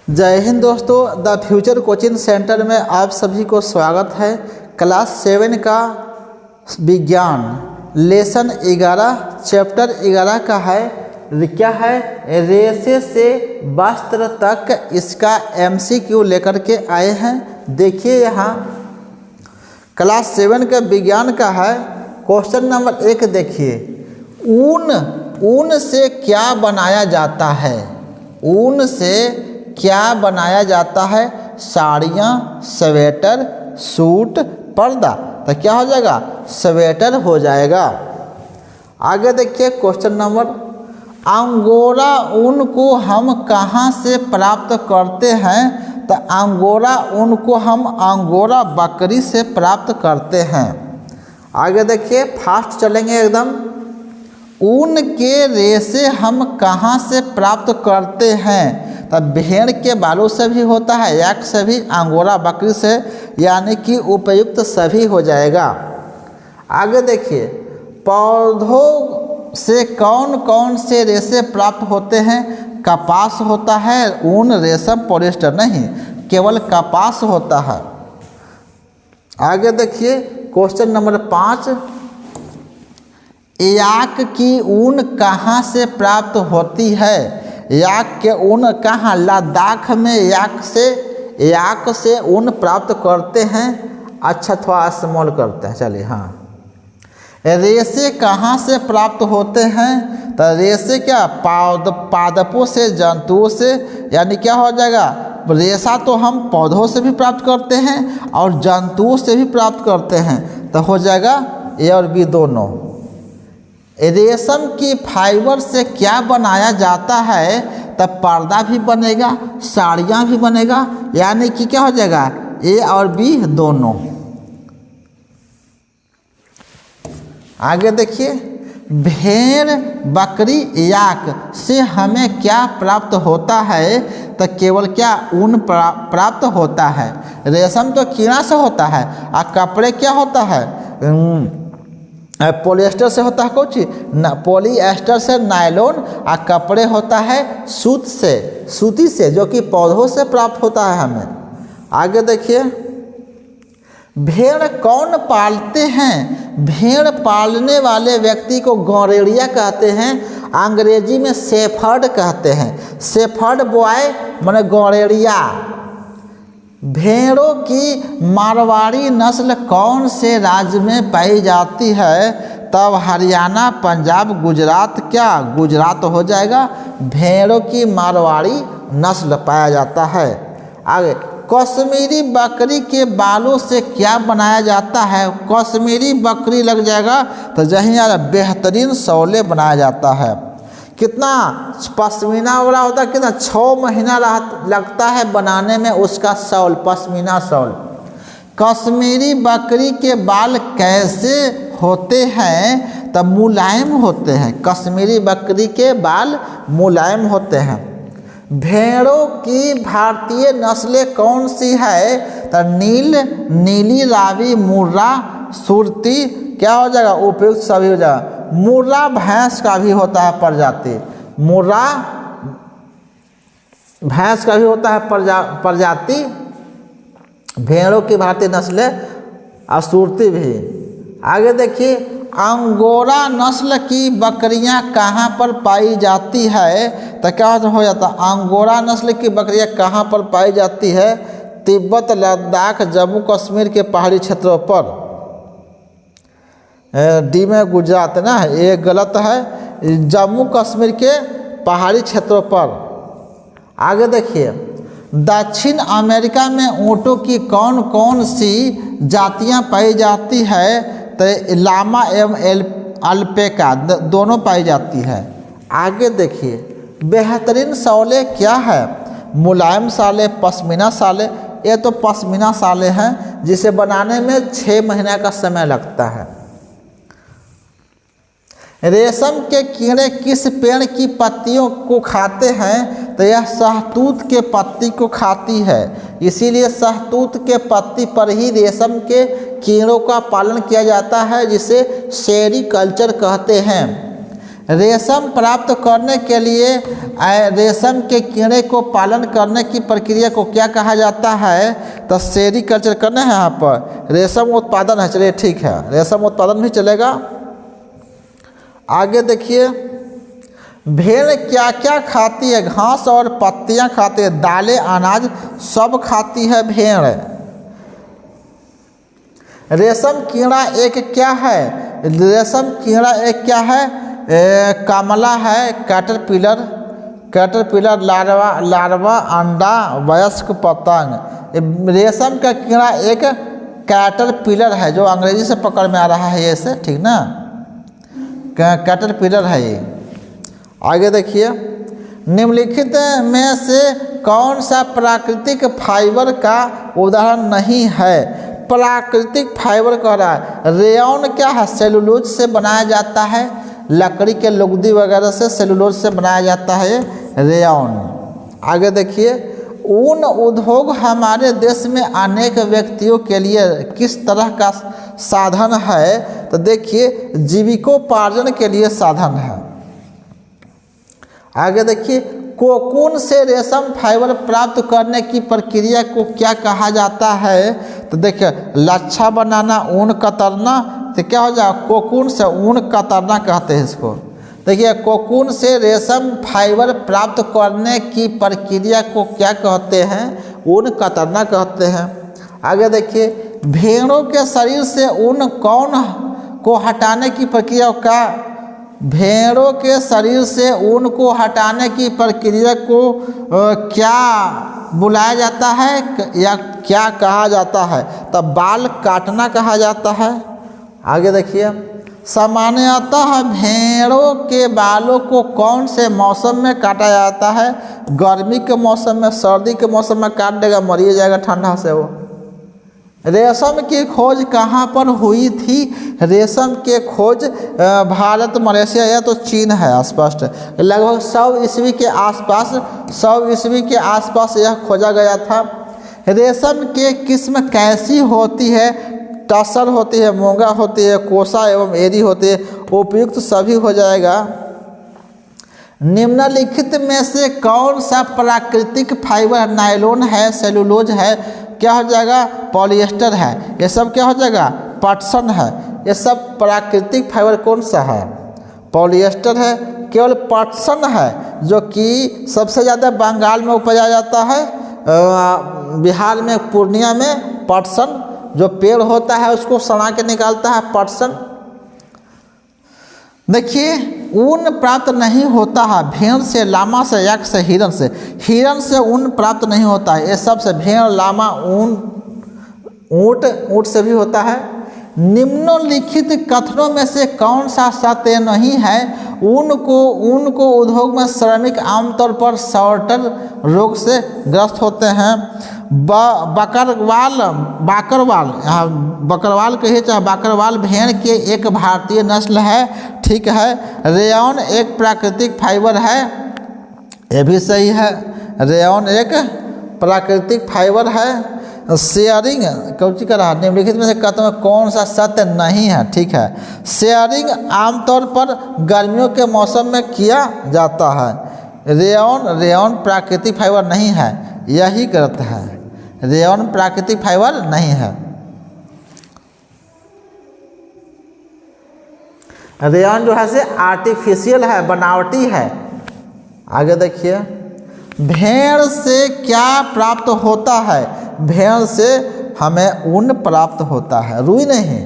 जय हिंद दोस्तों, the future coaching centre में आप सभी को स्वागत है। क्लास 7 का विज्ञान लेसन 11 चैप्टर 11 का है। क्या है? रेशे से वस्त्र तक। इसका MCQ लेकर के आए हैं। देखिए यहाँ क्लास 7 का विज्ञान का है। क्वेश्चन नंबर 1 देखिए, ऊन से क्या बनाया जाता है? ऊन से क्या बनाया जाता है? साड़ियाँ, स्वेटर, सूट, पर्दा। तो क्या हो जाएगा? स्वेटर हो जाएगा। आगे देखिए क्वेश्चन नंबर, अंगोरा ऊन को हम कहाँ से प्राप्त करते हैं? तो अंगोरा ऊन को हम अंगोरा बकरी से प्राप्त करते हैं। आगे देखिए, फास्ट चलेंगे एकदम। ऊन के रेशे हम कहाँ से प्राप्त करते हैं? तो भेड़ के बालों से भी होता है, एक से भी, अंगोरा बकरी से, यानी कि उपयुक्त सभी हो जाएगा। आगे देखिए, पौधों से कौन कौन से रेशे प्राप्त होते हैं? कपास होता है, ऊन, रेशम, पॉलिएस्टर नहीं, केवल कपास होता है। आगे देखिए क्वेश्चन नंबर 5, याक की ऊन कहाँ से प्राप्त होती है? याक के ऊन कहाँ? लद्दाख में याक से ऊन प्राप्त करते हैं। अच्छा, थोड़ा स्मॉल करते हैं, चलिए। हाँ, रेशे कहाँ से प्राप्त होते हैं? तो रेशे क्या? पादपों से, जंतुओं से, यानी क्या हो जाएगा? रेशा तो हम पौधों से भी प्राप्त करते हैं और जंतुओं से भी प्राप्त करते हैं। तो हो जाएगा ए और बी दोनों। रेशम की फाइबर से क्या बनाया जाता है? तब पर्दा भी बनेगा, साड़ियाँ भी बनेगा, यानी कि क्या हो जाएगा? ए और बी दोनों। आगे देखिए, भेड़, बकरी, याक से हमें क्या प्राप्त होता है? तो केवल क्या? ऊन प्राप्त होता है। रेशम तो कीड़ा से होता है और कपड़े क्या होता है? पॉलिएस्टर से होता है। कुछ पॉलीएस्टर से नायलॉन, और कपड़े होता है सूती से, जो कि पौधों से प्राप्त होता है हमें। आगे देखिए, भेड़ कौन पालते हैं? भेड़ पालने वाले व्यक्ति को गौरेड़िया कहते हैं, अंग्रेजी में शेफर्ड कहते हैं। शेफर्ड बॉय माने गौरेड़िया। भेड़ों की मारवाड़ी नस्ल कौन से राज्य में पाई जाती है? तब हरियाणा, पंजाब, गुजरात। क्या? गुजरात हो जाएगा। भेड़ों की मारवाड़ी नस्ल पाया जाता है। आगे, कश्मीरी बकरी के बालों से क्या बनाया जाता है? कश्मीरी बकरी लग जाएगा तो जहीं बेहतरीन शॉल बनाया जाता है। कितना पश्मीना वाला होता है? कितना 6 महीना लगता है बनाने में उसका शॉल, पश्मीना शॉल। कश्मीरी बकरी के बाल कैसे होते हैं? तब मुलायम होते हैं। कश्मीरी बकरी के बाल मुलायम होते हैं। भेड़ों की भारतीय नस्लें कौन सी है? तो नीली, रावी, मुर्रा, सुरती। क्या हो जाएगा? उपयुक्त सभी हो जाएगा। मुर्रा भैंस का भी होता है प्रजाति, मुर्रा भैंस का भी होता है प्रजाति। भेड़ों की भारतीय नस्लें और सुरती भी। आगे देखिए, अंगोरा नस्ल की बकरियां कहाँ पर पाई जाती है? तो क्या हो जाता है? अंगोरा नस्ल की बकरियां कहाँ पर पाई जाती है? तिब्बत, लद्दाख, जम्मू कश्मीर के पहाड़ी क्षेत्रों पर। डी में गुजरात ना, ये गलत है। जम्मू कश्मीर के पहाड़ी क्षेत्रों पर। आगे देखिए, दक्षिण अमेरिका में ऊँटों की कौन कौन सी जातियां पाई जाती है? तो लामा एवं अल्पेका दोनों पाई जाती है। आगे देखिए, बेहतरीन शॉले क्या है? मुलायम साले, पश्मीना साले। ये तो पश्मीना साले हैं जिसे बनाने में 6 महीने का समय लगता है। रेशम के कीड़े किस पेड़ की पत्तियों को खाते हैं? तो यह शहतूत के पत्ती को खाती है, इसीलिए शहतूत के पत्ती पर ही रेशम के कीड़ों का पालन किया जाता है, जिसे सेरीकल्चर कहते हैं। रेशम प्राप्त करने के लिए रेशम के कीड़े को पालन करने की प्रक्रिया को क्या कहा जाता है? तो सेरीकल्चर करना है यहाँ पर, रेशम उत्पादन है। चलिए ठीक है, रेशम उत्पादन भी चलेगा। आगे देखिए, भेड़ क्या क्या खाती है? घास और पत्तियाँ खाती है, दालें अनाज सब खाती है भेड़। रेशम कीड़ा एक क्या है? रेशम कीड़ा एक क्या है? कामला है, कैटरपिलर, लार्वा, अंडा, वयस्क पतंग। रेशम का कीड़ा एक कैटरपिलर है, जो अंग्रेजी से पकड़ में आ रहा है ये से, ठीक ना, कैटरपिलर है ये। आगे देखिए, निम्नलिखित में से कौन सा प्राकृतिक फाइबर का उदाहरण नहीं है? प्राकृतिक फाइबर कह रहा है, रेयॉन क्या है? सेलुलोज से बनाया जाता है, लकड़ी के लुगदी वगैरह से सेलुलोज से बनाया जाता है रेयॉन। आगे देखिए, ऊन उद्योग हमारे देश में अनेक व्यक्तियों के लिए किस तरह का साधन है? तो देखिए, जीविकोपार्जन के लिए साधन है। आगे देखिए, कोकून से रेशम फाइबर प्राप्त करने की प्रक्रिया को क्या कहा जाता है? तो देखिए, लच्छा बनाना, ऊन कतरना, तो क्या हो जाएगा? कोकून से ऊन कतरना कहते हैं इसको। देखिए, कोकून से रेशम फाइबर प्राप्त करने की प्रक्रिया को क्या कहते हैं? ऊन कतरना कहते हैं। आगे देखिए, भेड़ों के शरीर से ऊन कौन को हटाने की प्रक्रिया का? भेड़ों के शरीर से ऊन को हटाने की प्रक्रिया को क्या बुलाया जाता है या क्या कहा जाता है? तब बाल काटना कहा जाता है। आगे देखिए, सामान्यतः भेड़ों के बालों को कौन से मौसम में काटा जाता है? गर्मी के मौसम में, सर्दी के मौसम में काट देगा, मरिए जाएगा ठंडा से वो। रेशम की खोज कहाँ पर हुई थी? रेशम के खोज भारत, मलेशिया या तो चीन है स्पष्ट। लगभग 100 ईस्वी के आसपास यह खोजा गया था। रेशम के किस्म कैसी होती है? टसर होती है, मूंगा होती है, कोसा एवं एरी होती है। उपयुक्त सभी हो जाएगा। निम्नलिखित में से कौन सा प्राकृतिक फाइबर? नायलॉन है, सेलुलोज है, क्या हो जाएगा? पॉलिएस्टर है। ये सब क्या हो जाएगा? पटसन है। ये सब प्राकृतिक फाइबर कौन सा है? पॉलिएस्टर है। केवल पटसन है जो कि सबसे ज़्यादा बंगाल में उपजाया जाता है, बिहार में पूर्णिया में पटसन जो पेड़ होता है उसको सड़ा के निकालता है पटसन। देखिए, ऊन प्राप्त नहीं होता है भेड़ से, लामा से, यक्ष से, हिरन से ऊन प्राप्त नहीं होता है। ये सब से भेड़, लामा, ऊन, ऊँट से भी होता है। निम्नलिखित कथनों में से कौन सा सत्य नहीं है? ऊन को उद्योग में श्रमिक आमतौर पर सॉर्टर रोग से ग्रस्त होते हैं। बकरवाल कहिए चाहे बाकरवाल भेड़ के एक भारतीय नस्ल है, ठीक है। रेयॉन एक प्राकृतिक फाइबर है, ये भी सही है। रेयॉन एक प्राकृतिक फाइबर है। शेयरिंग कौची कर रहा? निम्नलिखित में से कथन में कौन सा सत्य नहीं है? ठीक है, शेयरिंग आमतौर पर गर्मियों के मौसम में किया जाता है। रेयॉन प्राकृतिक फाइबर नहीं है, यही गलत है। रेयॉन प्राकृतिक फाइबर नहीं है। रेयॉन जो है से आर्टिफिशियल है, बनावटी है। आगे देखिए, भेड़ से क्या प्राप्त होता है? भेड़ से हमें ऊन प्राप्त होता है, रुई नहीं।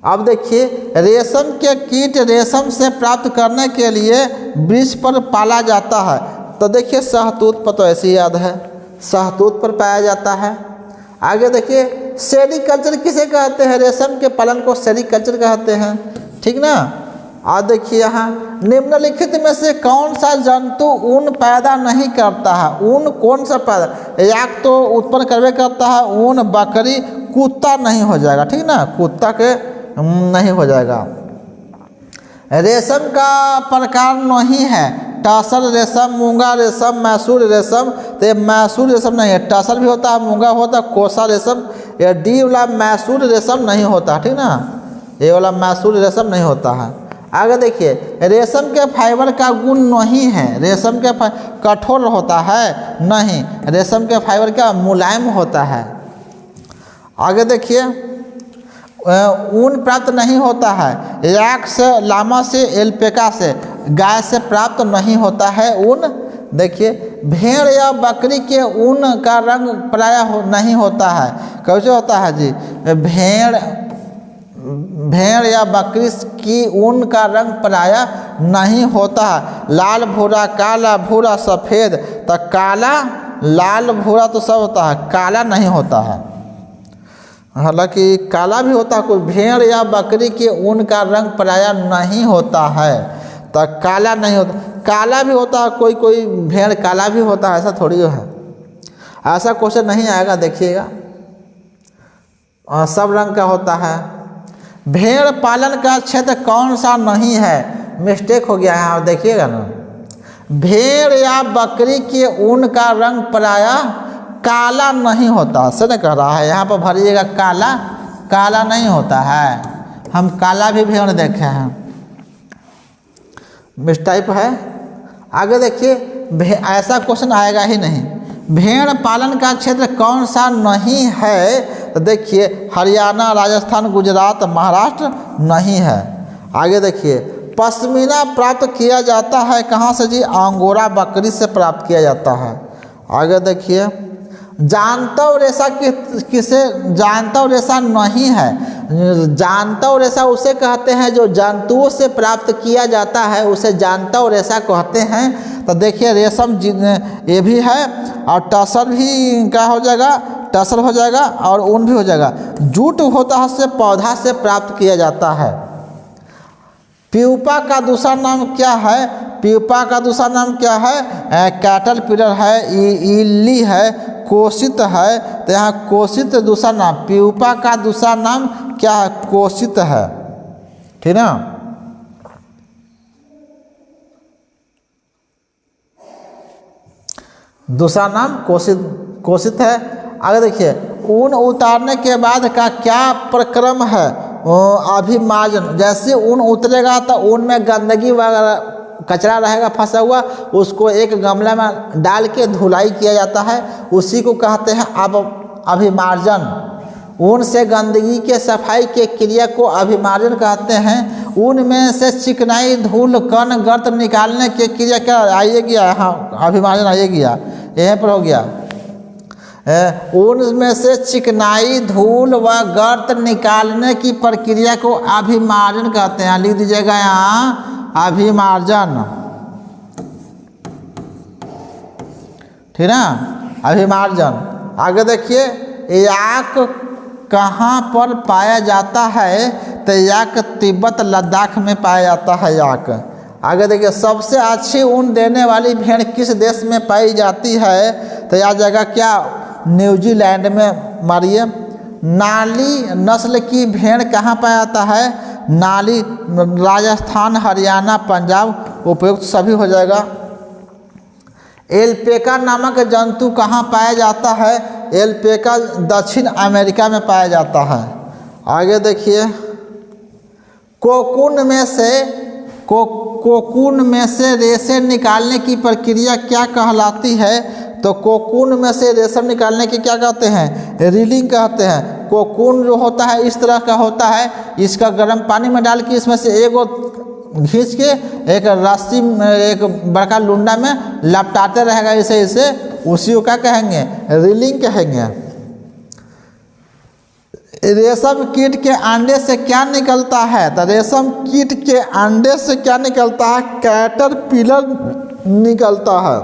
अब देखिए, रेशम के कीट रेशम से प्राप्त करने के लिए वृक्ष पर पाला जाता है। तो देखिए, शहतूत पर तो ऐसे ही याद है, शहतूत पर पाया जाता है। आगे देखिए, सेरीकल्चर किसे कहते हैं? रेशम के पालन को सेरीकल्चर कहते हैं, ठीक ना। आज देखिए यहाँ, निम्नलिखित में से कौन सा जंतु ऊन पैदा नहीं करता है? ऊन कौन सा पैदा? याक तो उत्पन्न करवे करता है ऊन, बकरी, कुत्ता नहीं हो जाएगा, ठीक ना, कुत्ता के नहीं हो जाएगा। रेशम का प्रकार नहीं है, टसर रेशम, मूंगा रेशम, मैसूर रेशम। तो ये मैसूर रेशम नहीं है, टसर भी होता है, मूंगा होता है, कोसा रेशम। ये डी वाला मैसूर रेशम नहीं होता, ठीक ना, ये वाला मैसूर रेशम नहीं होता है। आगे देखिए, रेशम के फाइबर का गुण नहीं है, रेशम के कठोर होता है नहीं, रेशम के फाइबर का मुलायम होता है। आगे देखिए, ऊन प्राप्त नहीं होता है, याक से, लामा से, एल्पेका से, गाय से प्राप्त नहीं होता है ऊन। देखिए, भेड़ या बकरी के ऊन का रंग प्रायः नहीं होता है। कैसे होता है जी? भेड़ या बकरी की ऊन का रंग प्रायः नहीं होता है। लाल भूरा, काला भूरा, सफ़ेद, तो काला लाल भूरा तो सब होता है, काला नहीं होता है। हालांकि काला भी होता है, कोई भेड़ या बकरी के ऊन का रंग प्रायः नहीं होता है, तो काला नहीं होता। काला भी होता है, कोई कोई भेड़ काला भी होता है, ऐसा थोड़ी है। ऐसा क्वेश्चन नहीं आएगा, देखिएगा। सब रंग का होता है। भेड़ पालन का क्षेत्र कौन सा नहीं है? मिस्टेक हो गया है, देखिएगा ना। भेड़ या बकरी के ऊन का रंग प्रायः काला नहीं होता, से नहीं कह रहा है, यहाँ पर भरिएगा काला, काला नहीं होता है। हम काला भी भेड़ देखे हैं, मिसटाइप है। आगे देखिए, ऐसा क्वेश्चन आएगा ही नहीं। भेड़ पालन का क्षेत्र कौन सा नहीं है? तो देखिए, हरियाणा, राजस्थान, गुजरात, महाराष्ट्र नहीं है। आगे देखिए, पश्मीना प्राप्त किया जाता है कहाँ से जी? अंगोरा बकरी से प्राप्त किया जाता है। आगे देखिए, जानतव रेशा किसे जानतव रेशा नहीं है? जानतव रेशा उसे कहते हैं जो जंतुओं से प्राप्त किया जाता है, उसे जानतव रेशा कहते हैं। तो देखिए, रेशम ये भी है, और टसर भी क्या हो जाएगा? टसर हो जाएगा, और ऊन भी हो जाएगा। जूट होता है, से पौधा से प्राप्त किया जाता है। प्यूपा का दूसरा नाम क्या है? प्यूपा का दूसरा नाम क्या है? कैटरपिलर है, इल्ली है, कोशित है। तो यहाँ कोशित दूसरा नाम, प्यूपा का दूसरा नाम क्या है? कोशित है, ठीक ना। दूसरा नाम कोशित है। आगे देखिए, ऊन उतारने के बाद का क्या प्रक्रम है? अभिमार्जन। जैसे ऊन उतरेगा तो ऊन में गंदगी वगैरह कचरा रहेगा फंसा हुआ, उसको एक गमला में डाल के धुलाई किया जाता है, उसी को कहते हैं अभिमार्जन। ऊन से गंदगी के सफाई के क्रिया को अभिमार्जन कहते हैं। ऊन में से चिकनाई, धूल, कण, गर्त निकालने की क्रिया क्या आइए गया? हाँ, अभिमार्जन आइए गया, यहीं पर हो गया। ऊन में से चिकनाई, धूल व गर्त निकालने की प्रक्रिया को अभिमार्जन कहते हैं। लिख दीजिएगा यहाँ, अभिमार्जन, ठीक ना, अभिमार्जन। आगे देखिए, याक कहाँ पर पाया जाता है? तो याक तिब्बत, लद्दाख में पाया जाता है याक। आगे देखिए, सबसे अच्छी ऊन देने वाली भेड़ किस देश में पाई जाती है? तो यह जगह क्या? न्यूजीलैंड में। मारिए, नाली नस्ल की भेड़ कहाँ पाया जाता है? नाली, राजस्थान, हरियाणा, पंजाब, उपयुक्त सभी हो जाएगा। एल्पेका नामक जंतु कहाँ पाया जाता है? एल्पेका दक्षिण अमेरिका में पाया जाता है। आगे देखिए, कोकून में से रेशे निकालने की प्रक्रिया क्या कहलाती है? तो कोकून में से रेशम निकालने की क्या कहते हैं? रीलिंग कहते हैं। कोकून जो होता है इस तरह का होता है, इसका गर्म पानी में डाल के इसमें से एगो खींच के एक रस्सी में, एक बड़का लुंडा में लपटाते रहेगा इसे, उसी को क्या कहेंगे? रीलिंग कहेंगे। रेशम कीट के अंडे से क्या निकलता है? तो रेशम कीट के अंडे से क्या निकलता है? कैटरपिलर निकलता है।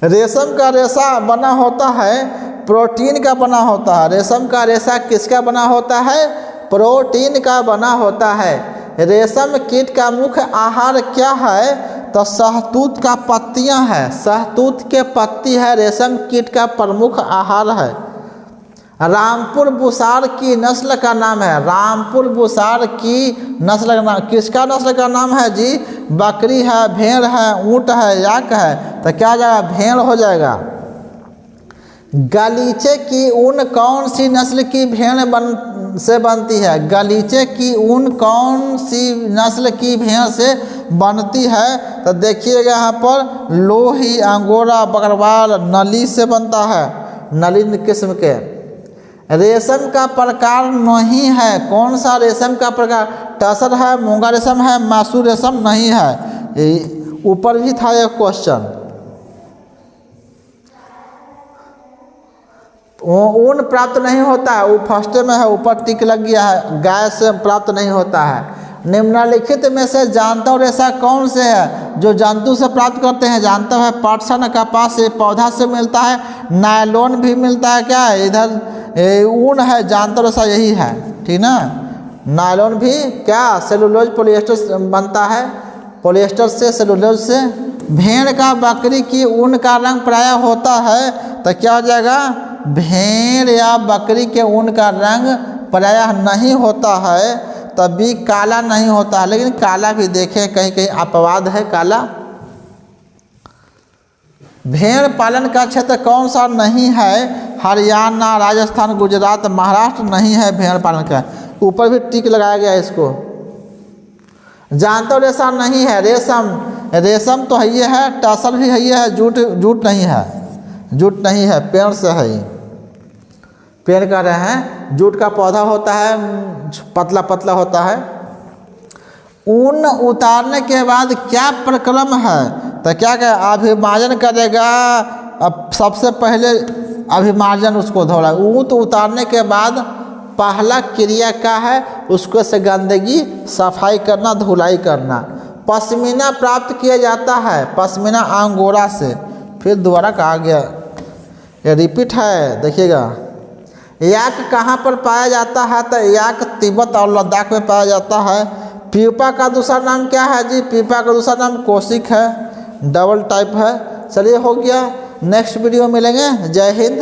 रेशम का रेशा बना होता है, प्रोटीन का बना होता है। रेशम का रेशा किसका बना होता है? प्रोटीन का बना होता है। रेशम कीट का मुख्य आहार क्या है? तो शहतूत का पत्तियां है, शहतूत के पत्ती है, रेशम कीट का प्रमुख आहार है। रामपुर बुसार की नस्ल का नाम है, रामपुर बुसार की नस्ल का नाम, किसका नस्ल का नाम है जी? बकरी है, भेड़ है, ऊँट है, याक है। तो क्या हो जाएगा? भेड़ हो जाएगा। गलीचे की ऊन कौन सी नस्ल की भेड़ से बनती है? गलीचे की ऊन कौन सी नस्ल की भेड़ से बनती है? तो देखिएगा यहाँ पर लोही, अंगोरा, बकरवाल, नली से बनता है, नली किस्म के। रेशम का प्रकार नहीं है, कौन सा रेशम का प्रकार? टसर है, मूंगा रेशम है, मासू रेशम नहीं है। ऊपर भी था एक क्वेश्चन। ऊन प्राप्त नहीं होता है, वो फर्स्ट में है, ऊपर टिक लग गया है, गाय से प्राप्त नहीं होता है। निम्नलिखित में से जंतु रेशा कौन से है जो जंतु से प्राप्त करते हैं? जानता है पटसन, कपास से, पौधा से मिलता है, नायलॉन भी मिलता है। क्या है इधर? ऊन है, जंतु रेशा यही है, ठीक ना। नायलॉन भी क्या? सेलुलोज, पॉलिएस्टर से बनता है, पॉलिएस्टर से, सेलुलोज से। भेड़ का बकरी की ऊन का रंग प्रायः होता है, तो क्या हो जाएगा? भेड़ या बकरी के ऊन का रंग प्रायः नहीं होता है, तभी काला नहीं होता है। लेकिन काला भी देखें, कहीं कहीं अपवाद है काला। भेड़ पालन का क्षेत्र कौन सा नहीं है? हरियाणा, राजस्थान, गुजरात, महाराष्ट्र नहीं है भेड़ पालन का। ऊपर भी टिक लगाया गया है इसको। जानते रेशा नहीं है, रेशम तो है ये है, टसर भी है ये है, जूट नहीं है, जूट नहीं है, पेड़ से है। पेड़ कह रहे हैं, जूट का पौधा होता है, पतला पतला होता है। ऊन उतारने के बाद क्या प्रक्रम है? तो क्या कहे? अभिमार्जन करेगा। अब सबसे पहले अभिमार्जन उसको धोड़ा। ऊन उतारने के बाद पहला क्रिया क्या है? उसको से गंदगी सफाई करना, धुलाई करना। पश्मीना प्राप्त किया जाता है, पश्मीना अंगोरा से। फिर दोबारा कहा गया, ये रिपीट है, देखिएगा। याक कहाँ पर पाया जाता है? तो याक तिब्बत और लद्दाख में पाया जाता है। पीपा का दूसरा नाम क्या है जी? पीपा का दूसरा नाम कोशिक है, डबल टाइप है। चलिए हो गया, नेक्स्ट वीडियो मिलेंगे। जय हिंद।